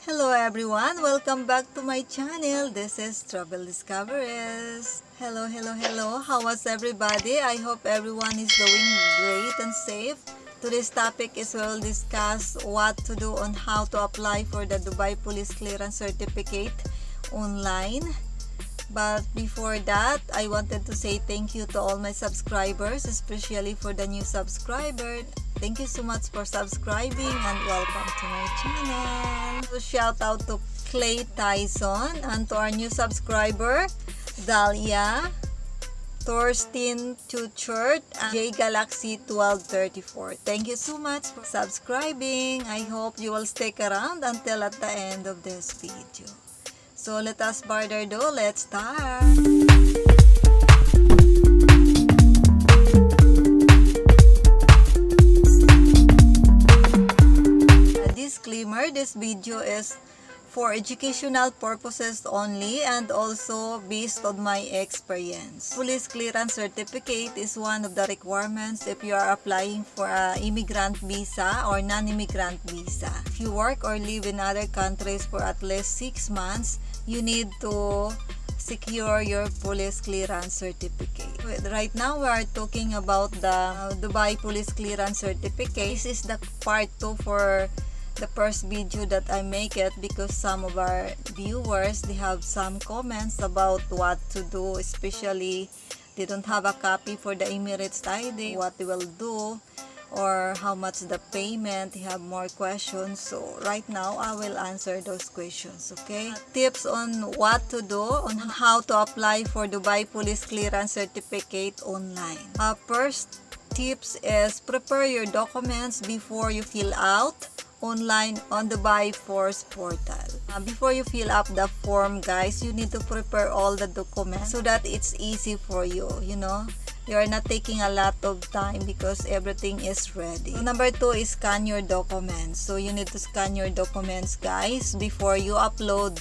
Hello everyone! Welcome back to my channel. This is Travel Discoveries. Hello. How was everybody? I hope everyone is doing great and safe. Today's topic is we'll discuss what to do on how to apply for the Dubai Police Clearance Certificate online. But before that, I wanted to say thank you to all my subscribers, especially for the new subscriber. Thank you so much for subscribing and welcome to my channel. So shout out to Clay Tyson and to our new subscriber, Dahlia, Thorstein Tuchert, and J Galaxy 1234. Thank you so much for subscribing. I hope you will stick around until at the end of this video. So let us further ado, let's start. Disclaimer, this video is for educational purposes only and also based on my experience. Police clearance certificate is one of the requirements if you are applying for an immigrant visa or non-immigrant visa. If you work or live in other countries for at least 6 months, you need to secure your police clearance certificate. Right now, we are talking about the Dubai Police Clearance Certificate. This is the part 2 for the first video that I make it because some of our viewers, they have some comments about what to do, especially they don't have a copy for the Emirates ID, what they will do, or how much the payment. They have more questions. So right now I will answer those questions. Okay, tips on what to do on how to apply for Dubai Police Clearance Certificate online. First tips is prepare your documents before you fill out online on the Dubai Force portal. Before you fill up the form, guys, you need to prepare all the documents so that it's easy for you. You know, you're not taking a lot of time because everything is ready. So number 2 is scan your documents. So you need to scan your documents, guys, before you upload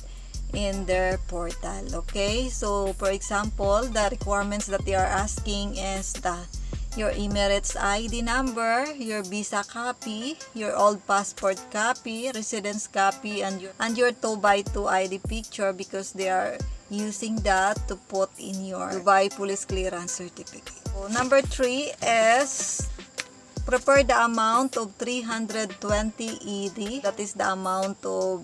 in their portal. Okay, so for example, the requirements that they are asking is your Emirates ID number, your visa copy, your old passport copy, residence copy, and your 2x2 ID picture because they are using that to put in your Dubai Police Clearance Certificate. So number 3 is prepare the amount of 320 ED. That is the amount of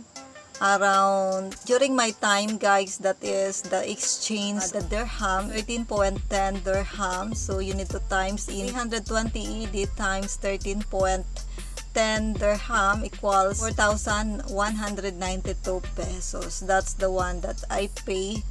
around, during my time, guys, that is the exchange, the dirham, 13.10 dirham. So you need to times in 320 ED times 13.10 dirham equals 4,192 pesos. That's the one that I pay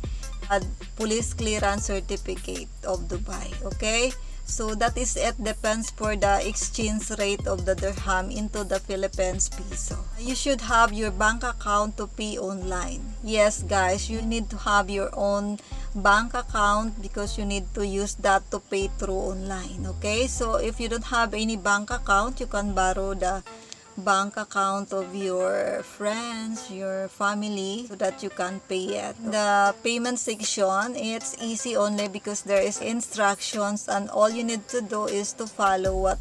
at Police Clearance Certificate of Dubai. Okay, so that is it. Depends for the exchange rate of the dirham into the Philippines peso. You should have your bank account to pay online. Yes, guys, you need to have your own bank account because you need to use that to pay through online. Okay, so if you don't have any bank account, you can borrow the bank account of your friends, your family, so that you can pay it. The payment section, it's easy only because there is instructions and all you need to do is to follow what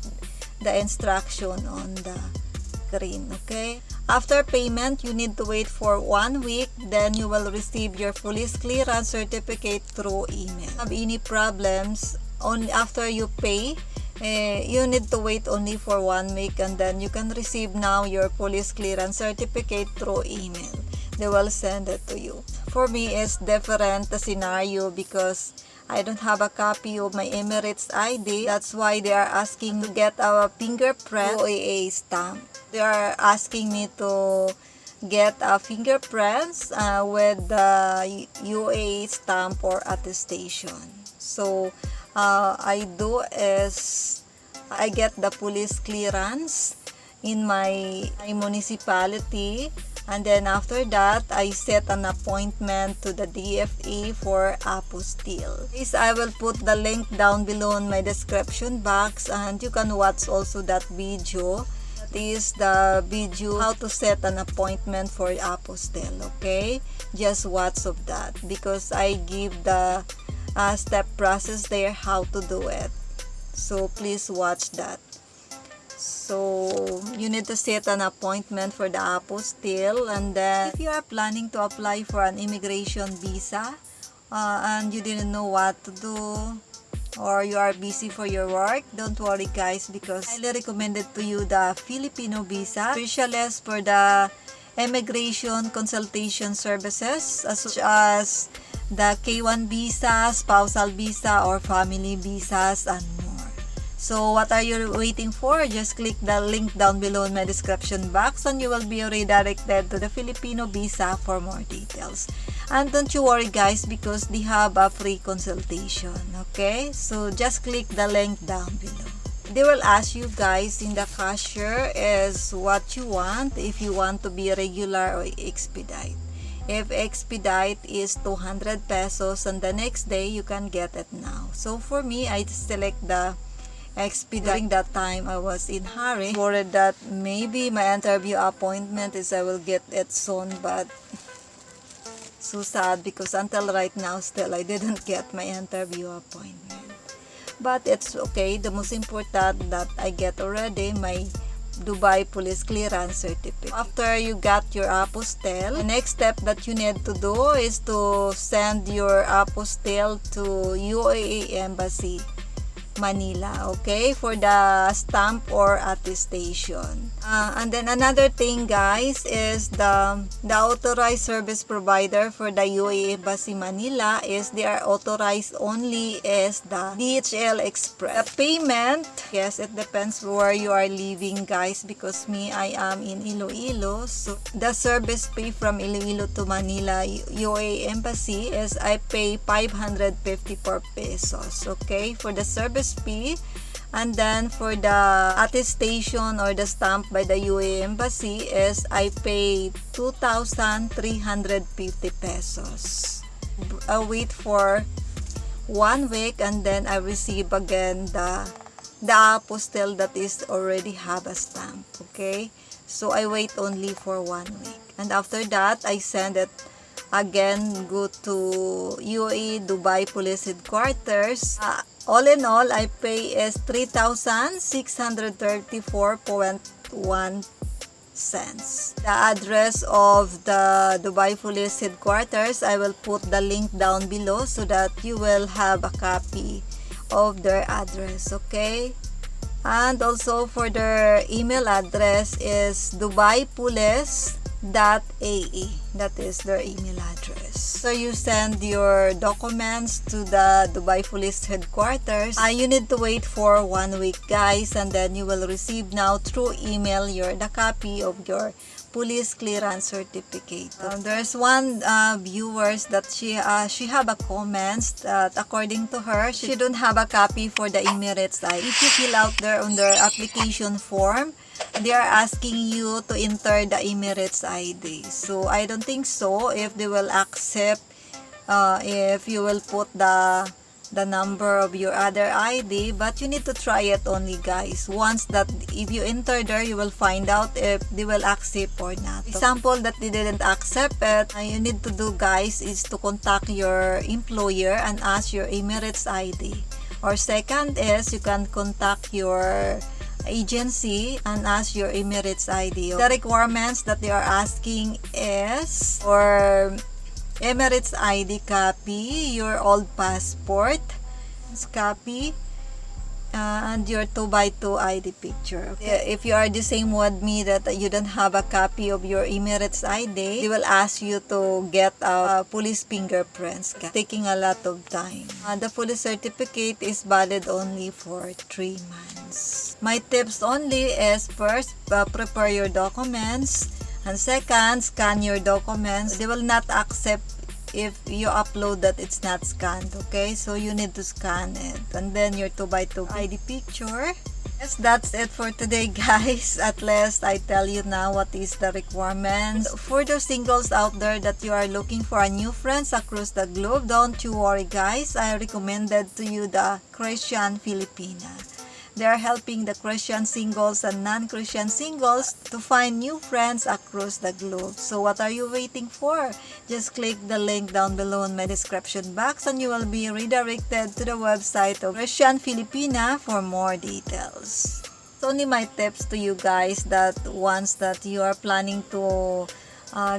the instruction on the screen. Okay, after payment, you need to wait for 1 week, then you will receive your police clearance certificate through email. If you have any problems, only after you pay, you need to wait only for 1 week and then you can receive now your police clearance certificate through email. They will send it to you. For me, it's different the scenario because I don't have a copy of my Emirates ID. That's why they are asking to get our fingerprint U.A.E stamp. They are asking me to get a fingerprints with the U.A.E stamp or attestation. So I do is I get the police clearance in my municipality, and then after that I set an appointment to the DFA for apostille. This I will put the link down below in my description box and you can watch also that video. That is the video how to set an appointment for apostille. Okay, just watch of that because I give the step process there how to do it, so please watch that. So you need to set an appointment for the apostille, and then if you are planning to apply for an immigration visa and you didn't know what to do, or you are busy for your work, don't worry guys, because I highly recommended to you the Filipino Visa, specialist for the immigration consultation services, such as the K1 visa, spousal visa, or family visas, and more. So what are you waiting for? Just click the link down below in my description box and you will be redirected to the Filipino Visa for more details. And don't you worry guys, because they have a free consultation, okay? So just click the link down below. They will ask you guys in the cashier is what you want, if you want to be regular or expedite. If expedite is 200 pesos and the next day you can get it now. So for me, I select the expedite. During that time I was in hurry, worried that maybe my interview appointment is I will get it soon, but so sad because until right now still I didn't get my interview appointment. But it's okay. The most important that I get already my Dubai police clearance certificate. After you got your apostille, the next step that you need to do is to send your apostille to U.A.E embassy Manila, okay, for the stamp or attestation. And then another thing guys is the authorized service provider for the U.A.E embassy Manila is they are authorized only as the DHL Express. The payment, yes, it depends where you are living guys, because me, I am in Iloilo, so the service fee from Iloilo to Manila U.A.E embassy is I pay 554 pesos, okay, for the service fee. And then for the attestation or the stamp by the U.A.E embassy is I pay 2,350 pesos. I wait for 1 week and then I receive again the apostille that is already have a stamp, okay? So I wait only for 1 week, and after that I send it again, go to U.A.E Dubai Police Headquarters. All in all, I pay is 3,634.1 cents. The address of the Dubai Police Headquarters, I will put the link down below so that you will have a copy of their address, okay? And also for their email address is dubaipolice.ae. That is their email address. So you send your documents to the Dubai Police Headquarters. You need to wait for 1 week guys, and then you will receive now through email the copy of your police clearance certificate. There's one viewers that she have a comments that according to her she don't have a copy for the Emirates ID. If you fill out there on their application form, they are asking you to enter the Emirates ID. So I don't think so if they will accept if you will put the number of your other ID, but you need to try it only guys. Once that if you enter there, you will find out if they will accept or not. Example that they didn't accept it, you need to do guys is to contact your employer and ask your Emirates ID. Or second is you can contact your agency and ask your Emirates ID. The requirements that they are asking is for Emirates ID copy, your old passport copy, and your 2x2 ID picture. Okay? If you are the same with me that you don't have a copy of your Emirates ID, they will ask you to get a police fingerprints. Taking a lot of time. The police certificate is valid only for 3 months. My tips only is first, prepare your documents, and second, scan your documents. They will not accept if you upload that it's not scanned, okay? So you need to scan it. And then your 2x2 ID picture. Yes, that's it for today guys. At least I tell you now what is the requirement. For those singles out there that you are looking for a new friends across the globe, don't you worry guys. I recommended to you the Christian Filipina. They are helping the Christian singles and non-Christian singles to find new friends across the globe. So what are you waiting for? Just click the link down below in my description box and you will be redirected to the website of Christian Filipina for more details. It's only my tips to you guys that once that you are planning to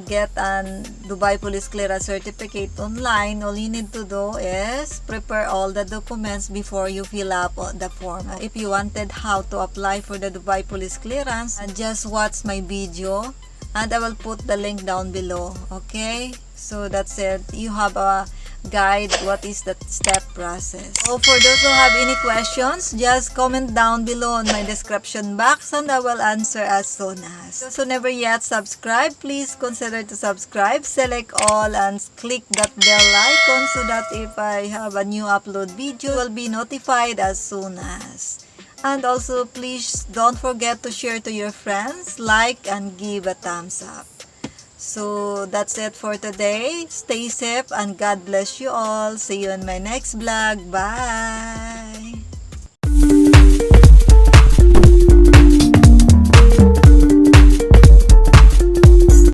get an Dubai Police Clearance certificate online, all you need to do is prepare all the documents before you fill up the form. If you wanted how to apply for the Dubai Police Clearance, just watch my video and I will put the link down below. Okay, so that's it. You have a guide what is the step process. So for those who have any questions, just comment down below in my description box and I will answer as soon as. So never yet subscribe, please consider to subscribe, select all and click that bell icon so that if I have a new upload video, you will be notified as soon as. And also please don't forget to share to your friends, like and give a thumbs up. So that's it for today. Stay safe and God bless you all. See you in my next vlog. Bye!